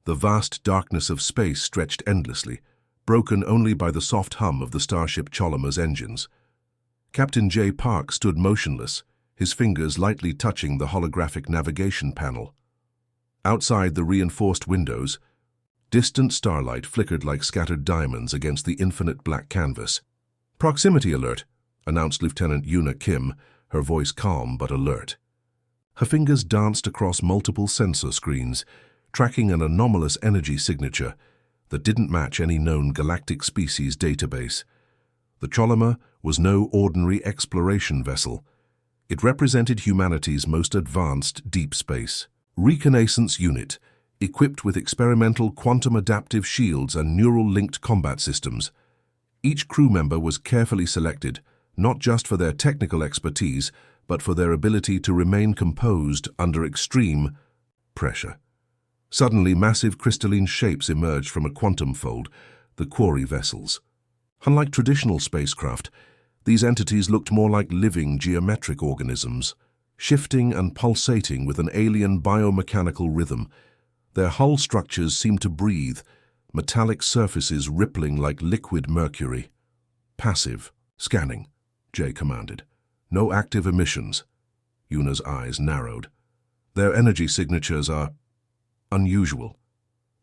The vast darkness of space stretched endlessly, broken only by the soft hum of the starship Cholomer's engines. Captain J. Park stood motionless, his fingers lightly touching the holographic navigation panel. Outside the reinforced windows, distant starlight flickered like scattered diamonds against the infinite black canvas. "Proximity alert," announced Lieutenant Yuna Kim, her voice calm but alert. Her fingers danced across multiple sensor screens, tracking an anomalous energy signature that didn't match any known galactic species database. The Cholomer was no ordinary exploration vessel. It represented humanity's most advanced deep space reconnaissance unit, equipped with experimental quantum-adaptive shields and neural-linked combat systems. Each crew member was carefully selected, not just for their technical expertise, but for their ability to remain composed under extreme pressure. Suddenly, massive crystalline shapes emerged from a quantum fold, the quarry vessels. Unlike traditional spacecraft, these entities looked more like living geometric organisms, shifting and pulsating with an alien biomechanical rhythm. Their hull structures seemed to breathe, metallic surfaces rippling like liquid mercury. "Passive scanning," Jay commanded. "No active emissions." Yuna's eyes narrowed. "Their energy signatures are unusual.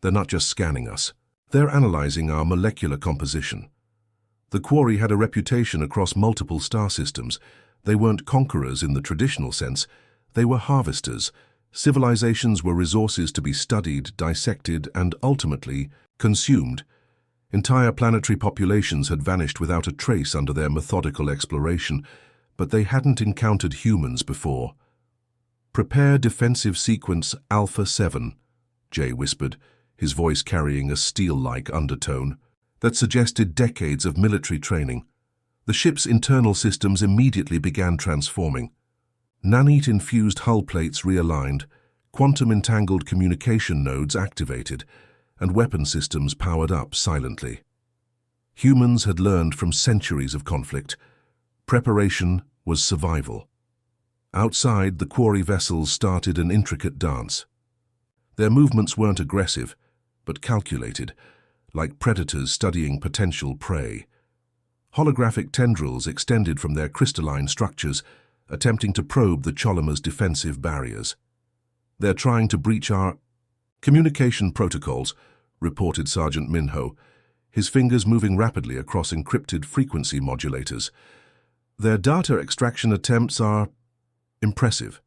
They're not just scanning us. They're analyzing our molecular composition." The quarry had a reputation across multiple star systems. They weren't conquerors in the traditional sense. They were harvesters. Civilizations were resources to be studied, dissected, and ultimately consumed. Entire planetary populations had vanished without a trace under their methodical exploration, but they hadn't encountered humans before. "Prepare defensive sequence Alpha 7, Jay whispered, his voice carrying a steel-like undertone that suggested decades of military training. The ship's internal systems immediately began transforming. Nanite-infused hull plates realigned, quantum-entangled communication nodes activated, and weapon systems powered up silently. Humans had learned from centuries of conflict. Preparation was survival. Outside, the quarry vessels started an intricate dance. Their movements weren't aggressive, but calculated, like predators studying potential prey. Holographic tendrils extended from their crystalline structures, attempting to probe the Cholomer's defensive barriers. "They're trying to breach our communication protocols," reported Sergeant Minho, his fingers moving rapidly across encrypted frequency modulators. "Their data extraction attempts are impressive."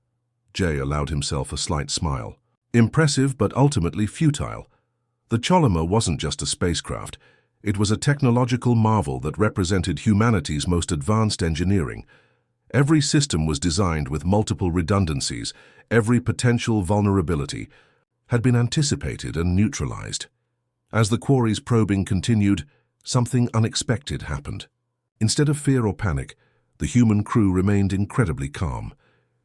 Jay allowed himself a slight smile. "Impressive, but ultimately futile. The Cholomer wasn't just a spacecraft. It was a technological marvel that represented humanity's most advanced engineering. Every system was designed with multiple redundancies. Every potential vulnerability had been anticipated and neutralized. As the quarry's probing continued, something unexpected happened. Instead of fear or panic, the human crew remained incredibly calm.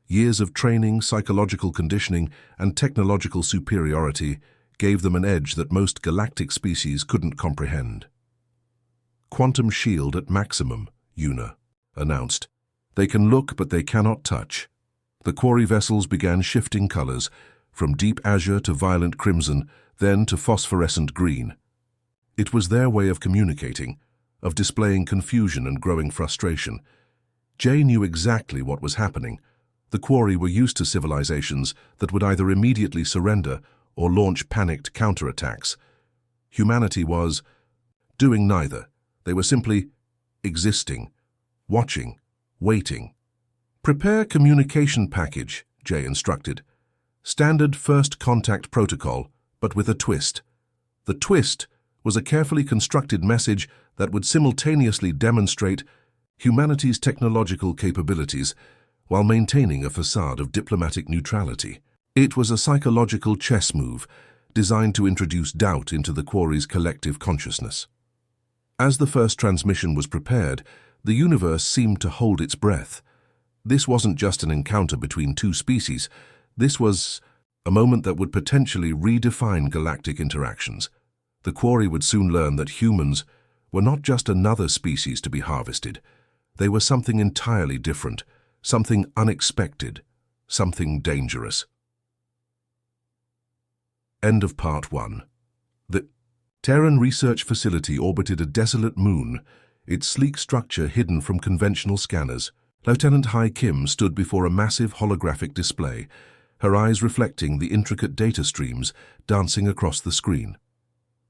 Years of training, psychological conditioning, and technological superiority gave them an edge that most galactic species couldn't comprehend. "Quantum shield at maximum," Yuna announced. "They can look, but they cannot touch." The quarry vessels began shifting colors, from deep azure to violent crimson, then to phosphorescent green. It was their way of communicating, of displaying confusion and growing frustration. Jay knew exactly what was happening. The quarry were used to civilizations that would either immediately surrender or launch panicked counterattacks. Humanity was doing neither. They were simply existing, watching, waiting. "Prepare communication package," Jay instructed. "Standard first contact protocol, but with a twist." The twist was a carefully constructed message that would simultaneously demonstrate humanity's technological capabilities while maintaining a facade of diplomatic neutrality. It was a psychological chess move designed to introduce doubt into the quarry's collective consciousness. As the first transmission was prepared, the universe seemed to hold its breath. This wasn't just an encounter between two species. This was a moment that would potentially redefine galactic interactions. The quarry would soon learn that humans were not just another species to be harvested. They were something entirely different, something unexpected, something dangerous. End of Part 1. The Terran research facility orbited a desolate moon, its sleek structure hidden from conventional scanners. Lieutenant Hai Kim stood before a massive holographic display, her eyes reflecting the intricate data streams dancing across the screen.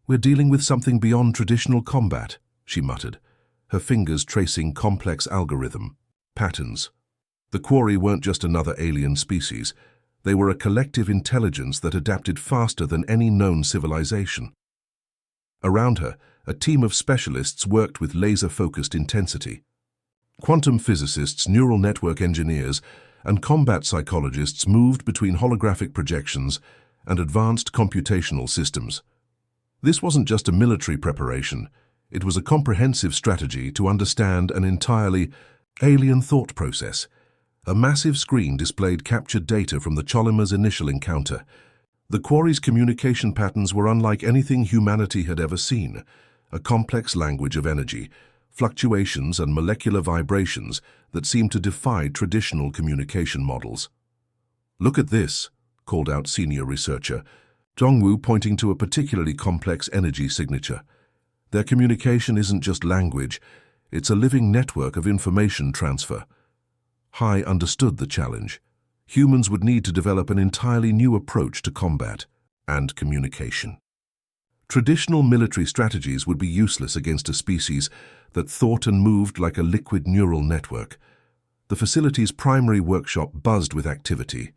"We're dealing with something beyond traditional combat," she muttered, her fingers tracing complex algorithm patterns. The quarry weren't just another alien species. They were a collective intelligence that adapted faster than any known civilization. Around her, a team of specialists worked with laser-focused intensity. Quantum physicists, neural network engineers, and combat psychologists moved between holographic projections and advanced computational systems. This wasn't just a military preparation. It was a comprehensive strategy to understand an entirely alien thought process. A massive screen displayed captured data from the Cholima's initial encounter. The quarry's communication patterns were unlike anything humanity had ever seen, a complex language of energy, fluctuations and molecular vibrations that seemed to defy traditional communication models. "Look at this," called out senior researcher, Dongwu pointing to a particularly complex energy signature. "Their communication isn't just language, it's a living network of information transfer." Hai understood the challenge. Humans would need to develop an entirely new approach to combat and communication. Traditional military strategies would be useless against a species that thought and moved like a liquid neural network. The facility's primary workshop buzzed with activity.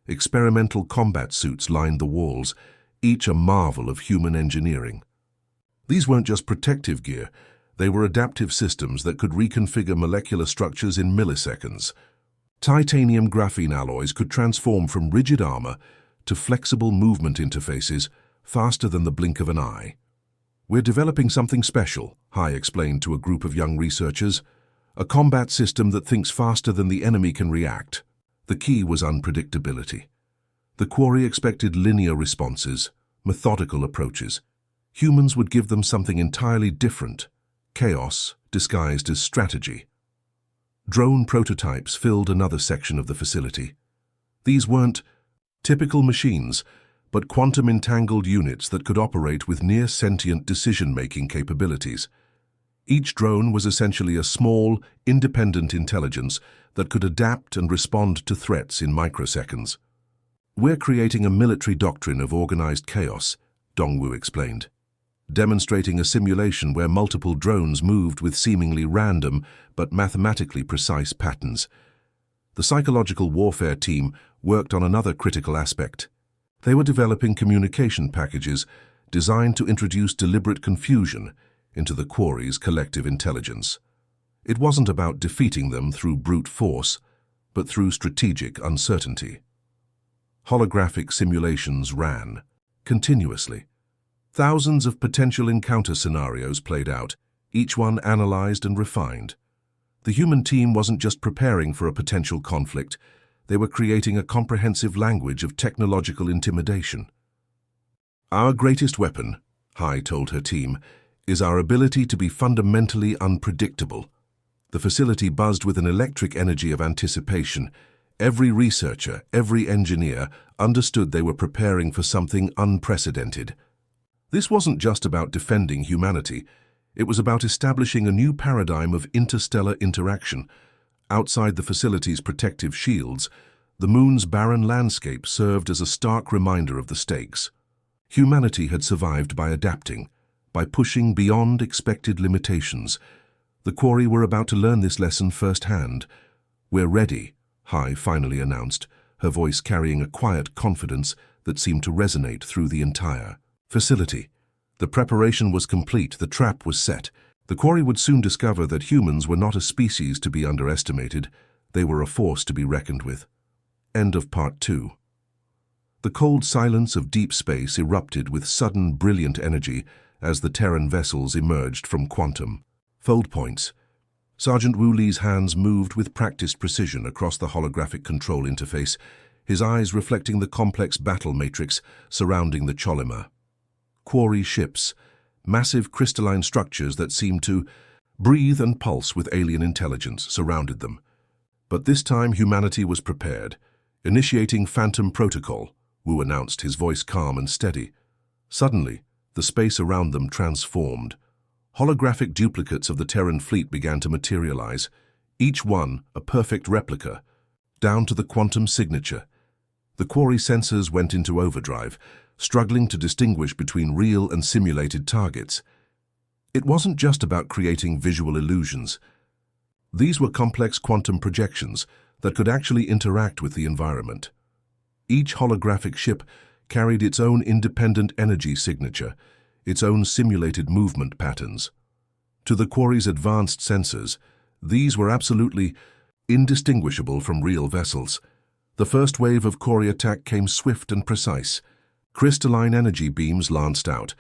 Experimental combat suits lined the walls, each a marvel of human engineering. These weren't just protective gear, they were adaptive systems that could reconfigure molecular structures in milliseconds. Titanium graphene alloys could transform from rigid armor to flexible movement interfaces faster than the blink of an eye. "We're developing something special," Hai explained to a group of young researchers. "A combat system that thinks faster than the enemy can react." The key was unpredictability. The quarry expected linear responses, methodical approaches. Humans would give them something entirely different: chaos disguised as strategy. Drone prototypes filled another section of the facility. These weren't typical machines, but quantum-entangled units that could operate with near-sentient decision-making capabilities. Each drone was essentially a small, independent intelligence that could adapt and respond to threats in microseconds. "We're creating a military doctrine of organized chaos," Dongwu explained, demonstrating a simulation where multiple drones moved with seemingly random but mathematically precise patterns. The psychological warfare team worked on another critical aspect. They were developing communication packages designed to introduce deliberate confusion into the quarry's collective intelligence. It wasn't about defeating them through brute force, but through strategic uncertainty. Holographic simulations ran continuously. Thousands of potential encounter scenarios played out, each one analyzed and refined. The human team wasn't just preparing for a potential conflict, they were creating a comprehensive language of technological intimidation. "Our greatest weapon," Hai told her team, "is our ability to be fundamentally unpredictable." The facility buzzed with an electric energy of anticipation. Every researcher, every engineer understood they were preparing for something unprecedented. This wasn't just about defending humanity. It was about establishing a new paradigm of interstellar interaction. Outside the facility's protective shields, the moon's barren landscape served as a stark reminder of the stakes. Humanity had survived by adapting, by pushing beyond expected limitations. The quarry were about to learn this lesson firsthand. "We're ready," Hai finally announced, her voice carrying a quiet confidence that seemed to resonate through the entire facility. The preparation was complete, the trap was set. The quarry would soon discover that humans were not a species to be underestimated, they were a force to be reckoned with. End of Part 2. The cold silence of deep space erupted with sudden, brilliant energy as the Terran vessels emerged from quantum fold points. Sergeant Wu Li's hands moved with practiced precision across the holographic control interface, his eyes reflecting the complex battle matrix surrounding the Cholima. Quarry ships, massive crystalline structures that seemed to breathe and pulse with alien intelligence, surrounded them. But this time humanity was prepared, initiating Phantom Protocol, Wu announced, his voice calm and steady. Suddenly, the space around them transformed. Holographic duplicates of the Terran fleet began to materialize, each one a perfect replica, down to the quantum signature. The quarry sensors went into overdrive, struggling to distinguish between real and simulated targets. It wasn't just about creating visual illusions. These were complex quantum projections that could actually interact with the environment. Each holographic ship carried its own independent energy signature, its own simulated movement patterns. To the quarry's advanced sensors, these were absolutely indistinguishable from real vessels. The first wave of quarry attack came swift and precise. Crystalline energy beams lanced out,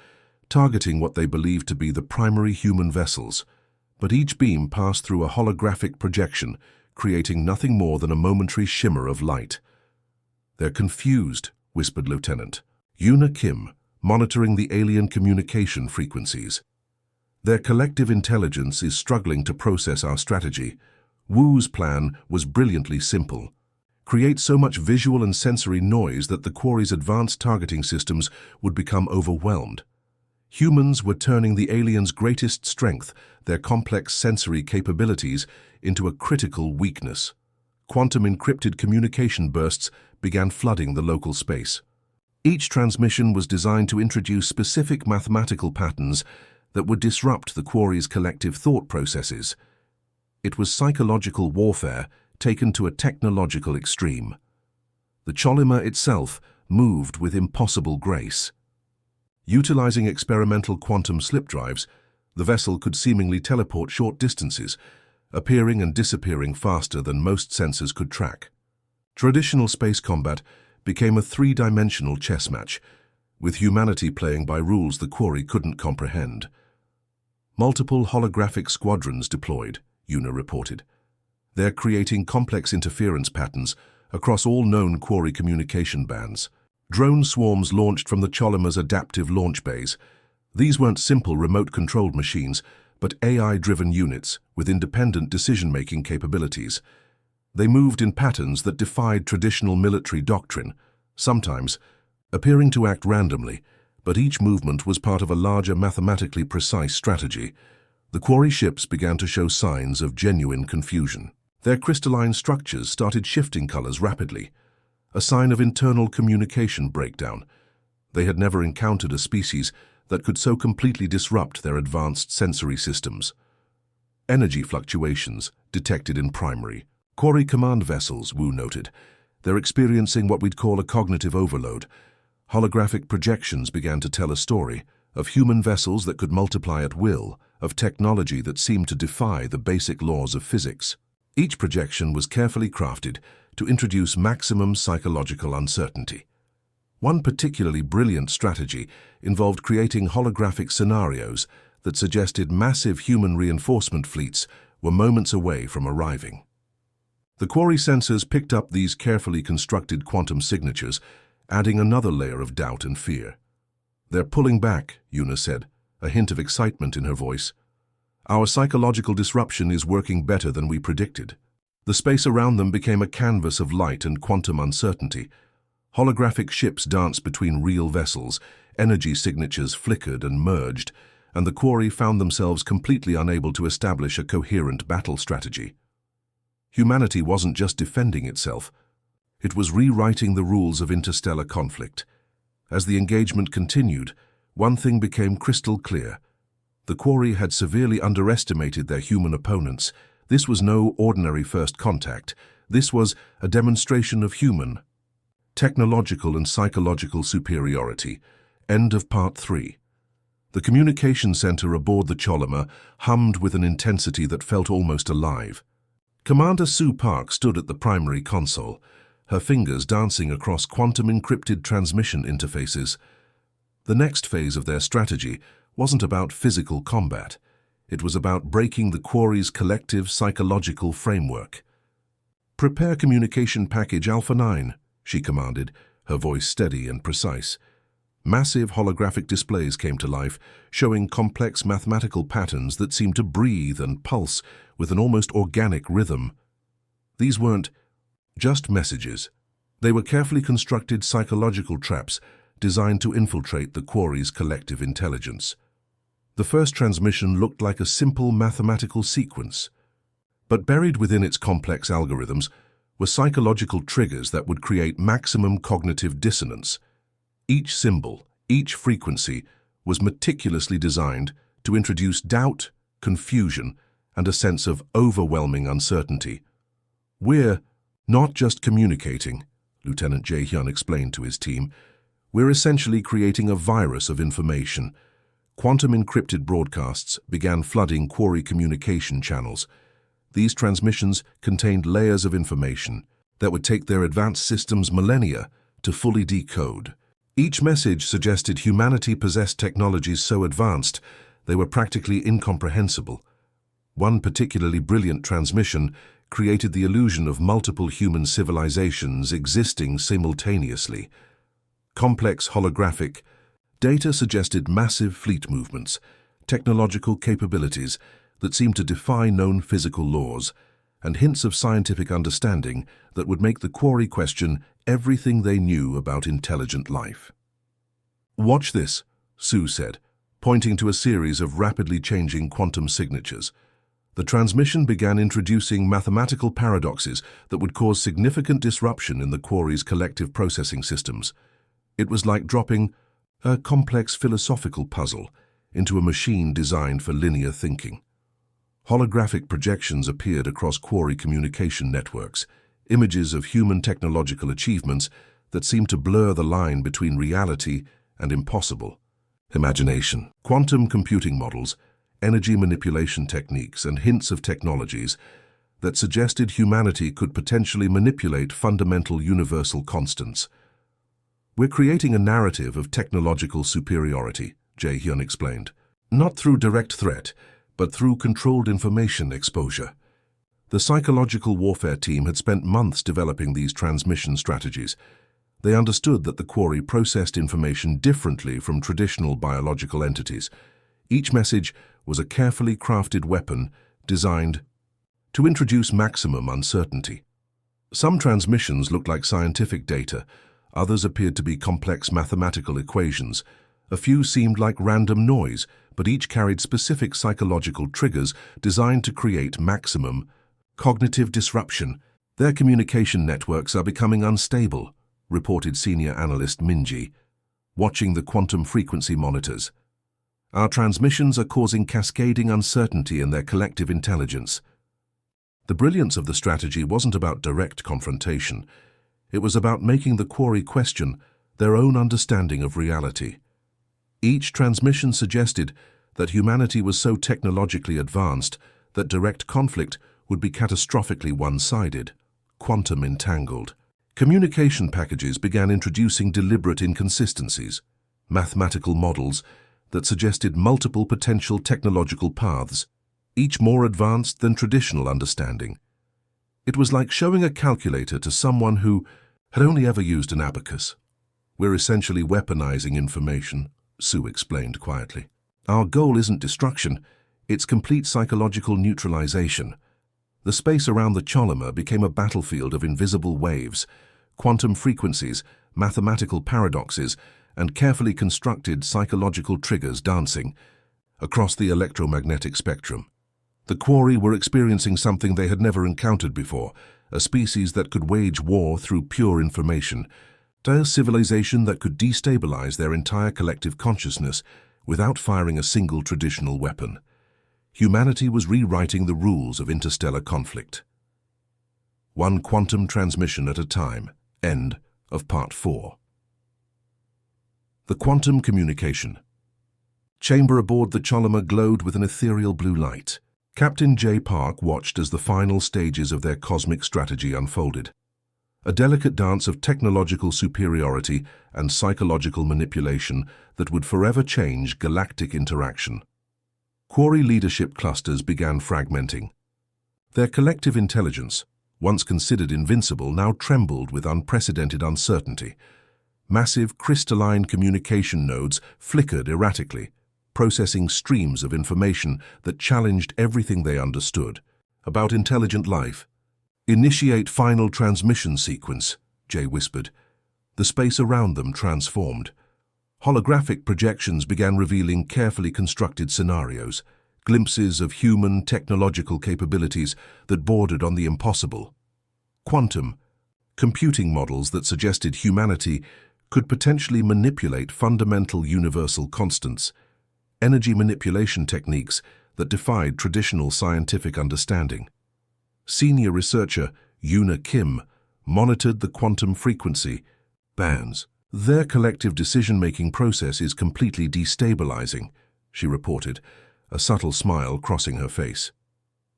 targeting what they believed to be the primary human vessels. But each beam passed through a holographic projection, creating nothing more than a momentary shimmer of light. "They're confused," whispered Lieutenant Yuna Kim, monitoring the alien communication frequencies. "Their collective intelligence is struggling to process our strategy." Wu's plan was brilliantly simple. Create so much visual and sensory noise that the quarry's advanced targeting systems would become overwhelmed. Humans were turning the aliens' greatest strength, their complex sensory capabilities, into a critical weakness. Quantum encrypted communication bursts began flooding the local space. Each transmission was designed to introduce specific mathematical patterns that would disrupt the quarry's collective thought processes. It was psychological warfare taken to a technological extreme. The Cholima itself moved with impossible grace. Utilizing experimental quantum slip drives, the vessel could seemingly teleport short distances, appearing and disappearing faster than most sensors could track. Traditional space combat became a three-dimensional chess match, with humanity playing by rules the quarry couldn't comprehend. Multiple holographic squadrons deployed, Yuna reported. They're creating complex interference patterns across all known quarry communication bands. Drone swarms launched from the Cholima's adaptive launch bays. These weren't simple remote-controlled machines, but AI-driven units with independent decision-making capabilities. They moved in patterns that defied traditional military doctrine, sometimes appearing to act randomly, but each movement was part of a larger mathematically precise strategy. The quarry ships began to show signs of genuine confusion. Their crystalline structures started shifting colors rapidly, a sign of internal communication breakdown. They had never encountered a species that could so completely disrupt their advanced sensory systems. Energy fluctuations detected in primary quarry command vessels, Wu noted. They're experiencing what we'd call a cognitive overload. Holographic projections began to tell a story of human vessels that could multiply at will, of technology that seemed to defy the basic laws of physics. Each projection was carefully crafted to introduce maximum psychological uncertainty. One particularly brilliant strategy involved creating holographic scenarios that suggested massive human reinforcement fleets were moments away from arriving. The quarry sensors picked up these carefully constructed quantum signatures, adding another layer of doubt and fear. "They're pulling back," Yuna said, a hint of excitement in her voice. "Our psychological disruption is working better than we predicted." The space around them became a canvas of light and quantum uncertainty. Holographic ships danced between real vessels, energy signatures flickered and merged, and the quarry found themselves completely unable to establish a coherent battle strategy. Humanity wasn't just defending itself, it was rewriting the rules of interstellar conflict. As the engagement continued, one thing became crystal clear. The quarry had severely underestimated their human opponents. This was no ordinary first contact. This was a demonstration of human, technological and psychological superiority. End of Part 3. The communication center aboard the Cholima hummed with an intensity that felt almost alive. Commander Sue Park stood at the primary console, her fingers dancing across quantum-encrypted transmission interfaces. The next phase of their strategy wasn't about physical combat. It was about breaking the quarry's collective psychological framework. "Prepare communication package Alpha 9, she commanded, her voice steady and precise. Massive holographic displays came to life, showing complex mathematical patterns that seemed to breathe and pulse with an almost organic rhythm. These weren't just messages. They were carefully constructed psychological traps designed to infiltrate the quarry's collective intelligence. The first transmission looked like a simple mathematical sequence, but buried within its complex algorithms were psychological triggers that would create maximum cognitive dissonance. Each symbol, each frequency, was meticulously designed to introduce doubt, confusion, and a sense of overwhelming uncertainty. "We're not just communicating," Lieutenant Jae-hyun explained to his team. "We're essentially creating a virus of information." Quantum-encrypted broadcasts began flooding quarry communication channels. These transmissions contained layers of information that would take their advanced systems millennia to fully decode. Each message suggested humanity possessed technologies so advanced they were practically incomprehensible. One particularly brilliant transmission created the illusion of multiple human civilizations existing simultaneously. Complex holographic data suggested massive fleet movements, technological capabilities that seemed to defy known physical laws, and hints of scientific understanding that would make the quarry question everything they knew about intelligent life. "Watch this," Sue said, pointing to a series of rapidly changing quantum signatures. The transmission began introducing mathematical paradoxes that would cause significant disruption in the quarry's collective processing systems. It was like dropping a complex philosophical puzzle into a machine designed for linear thinking. Holographic projections appeared across quarry communication networks, images of human technological achievements that seemed to blur the line between reality and impossible imagination. Quantum computing models, energy manipulation techniques, and hints of technologies that suggested humanity could potentially manipulate fundamental universal constants. "We're creating a narrative of technological superiority," Jae-hyun explained. "Not through direct threat, but through controlled information exposure." The psychological warfare team had spent months developing these transmission strategies. They understood that the quarry processed information differently from traditional biological entities. Each message was a carefully crafted weapon designed to introduce maximum uncertainty. Some transmissions looked like scientific data, others appeared to be complex mathematical equations. A few seemed like random noise, but each carried specific psychological triggers designed to create maximum cognitive disruption. "Their communication networks are becoming unstable," reported senior analyst Minji, watching the quantum frequency monitors. "Our transmissions are causing cascading uncertainty in their collective intelligence." The brilliance of the strategy wasn't about direct confrontation. It was about making the quarry question their own understanding of reality. Each transmission suggested that humanity was so technologically advanced that direct conflict would be catastrophically one-sided, quantum entangled. Communication packages began introducing deliberate inconsistencies, mathematical models that suggested multiple potential technological paths, each more advanced than traditional understanding. It was like showing a calculator to someone who had only ever used an abacus. "We're essentially weaponizing information," Sue explained quietly. "Our goal isn't destruction, it's complete psychological neutralization." The space around the Cholomer became a battlefield of invisible waves, quantum frequencies, mathematical paradoxes, and carefully constructed psychological triggers dancing across the electromagnetic spectrum. The quarry were experiencing something they had never encountered before, a species that could wage war through pure information, a civilization that could destabilize their entire collective consciousness without firing a single traditional weapon. Humanity was rewriting the rules of interstellar conflict. One quantum transmission at a time. End of Part 4. The quantum communication. Chamber aboard the Cholomer glowed with an ethereal blue light. Captain J. Park watched as the final stages of their cosmic strategy unfolded. A delicate dance of technological superiority and psychological manipulation that would forever change galactic interaction. Quarry leadership clusters began fragmenting. Their collective intelligence, once considered invincible, now trembled with unprecedented uncertainty. Massive crystalline communication nodes flickered erratically, processing streams of information that challenged everything they understood about intelligent life. "Initiate final transmission sequence," Jay whispered. The space around them transformed. Holographic projections began revealing carefully constructed scenarios, glimpses of human technological capabilities that bordered on the impossible. Quantum, computing models that suggested humanity could potentially manipulate fundamental universal constants, energy manipulation techniques that defied traditional scientific understanding. Senior researcher Yuna Kim monitored the quantum frequency bands. Their collective decision-making process is completely destabilizing, she reported, a subtle smile crossing her face.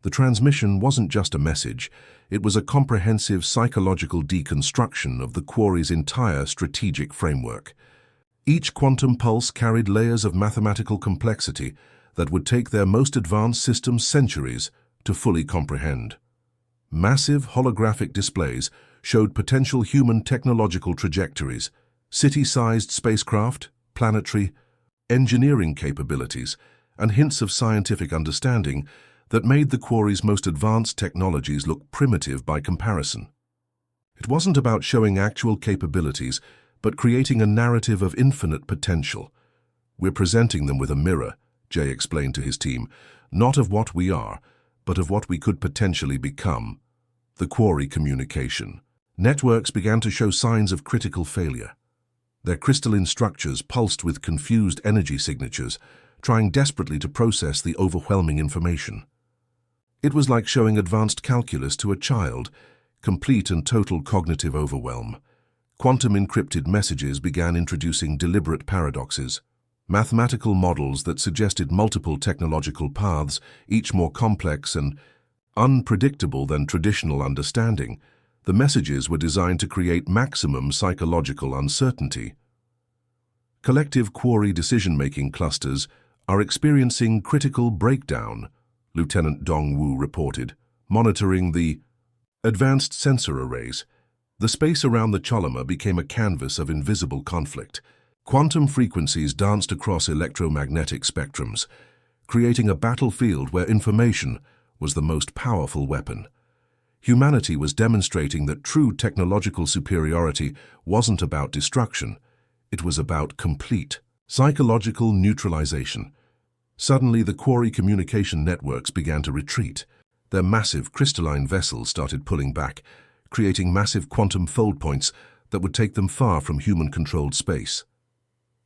The transmission wasn't just a message, it was a comprehensive psychological deconstruction of the quarry's entire strategic framework. Each quantum pulse carried layers of mathematical complexity that would take their most advanced systems centuries to fully comprehend. Massive holographic displays showed potential human technological trajectories, city-sized spacecraft, planetary, engineering capabilities, and hints of scientific understanding that made the quarry's most advanced technologies look primitive by comparison. It wasn't about showing actual capabilities, but creating a narrative of infinite potential. We're presenting them with a mirror, Jay explained to his team, not of what we are, but of what we could potentially become. The quarry communication. Networks began to show signs of critical failure. Their crystalline structures pulsed with confused energy signatures, trying desperately to process the overwhelming information. It was like showing advanced calculus to a child, complete and total cognitive overwhelm. Quantum encrypted messages began introducing deliberate paradoxes, mathematical models that suggested multiple technological paths, each more complex and unpredictable than traditional understanding. The messages were designed to create maximum psychological uncertainty. Collective quarry decision-making clusters are experiencing critical breakdown, Lieutenant Dong Wu reported, monitoring the advanced sensor arrays. The space around the Choloma became a canvas of invisible conflict. Quantum frequencies danced across electromagnetic spectrums, creating a battlefield where information was the most powerful weapon. Humanity was demonstrating that true technological superiority wasn't about destruction, it was about complete psychological neutralization. Suddenly, the quarry communication networks began to retreat. Their massive crystalline vessels started pulling back, creating massive quantum fold points that would take them far from human-controlled space.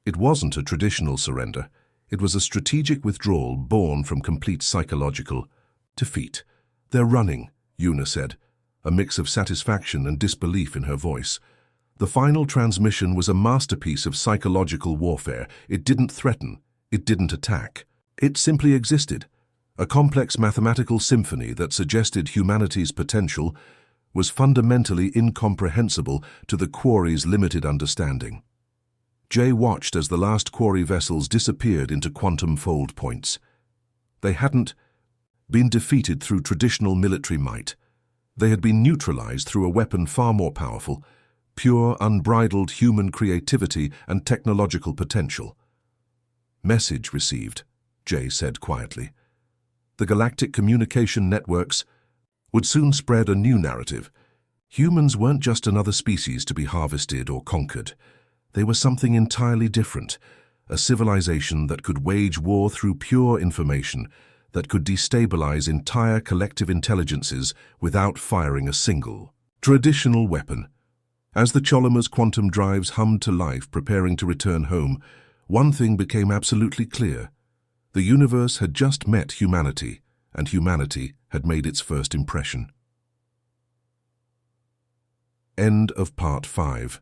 It wasn't a traditional surrender. It was a strategic withdrawal born from complete psychological defeat. "They're running," Yuna said, a mix of satisfaction and disbelief in her voice. The final transmission was a masterpiece of psychological warfare. It didn't threaten. It didn't attack. It simply existed. A complex mathematical symphony that suggested humanity's potential was fundamentally incomprehensible to the quarry's limited understanding. Jay watched as the last quarry vessels disappeared into quantum fold points. They hadn't been defeated through traditional military might. They had been neutralized through a weapon far more powerful, pure, unbridled human creativity and technological potential. "Message received," Jay said quietly. The galactic communication networks would soon spread a new narrative. Humans weren't just another species to be harvested or conquered. They were something entirely different, a civilization that could wage war through pure information, that could destabilize entire collective intelligences without firing a single traditional weapon. As the Choloma's quantum drives hummed to life, preparing to return home, one thing became absolutely clear. The universe had just met humanity, and humanity had made its first impression. End of Part 5.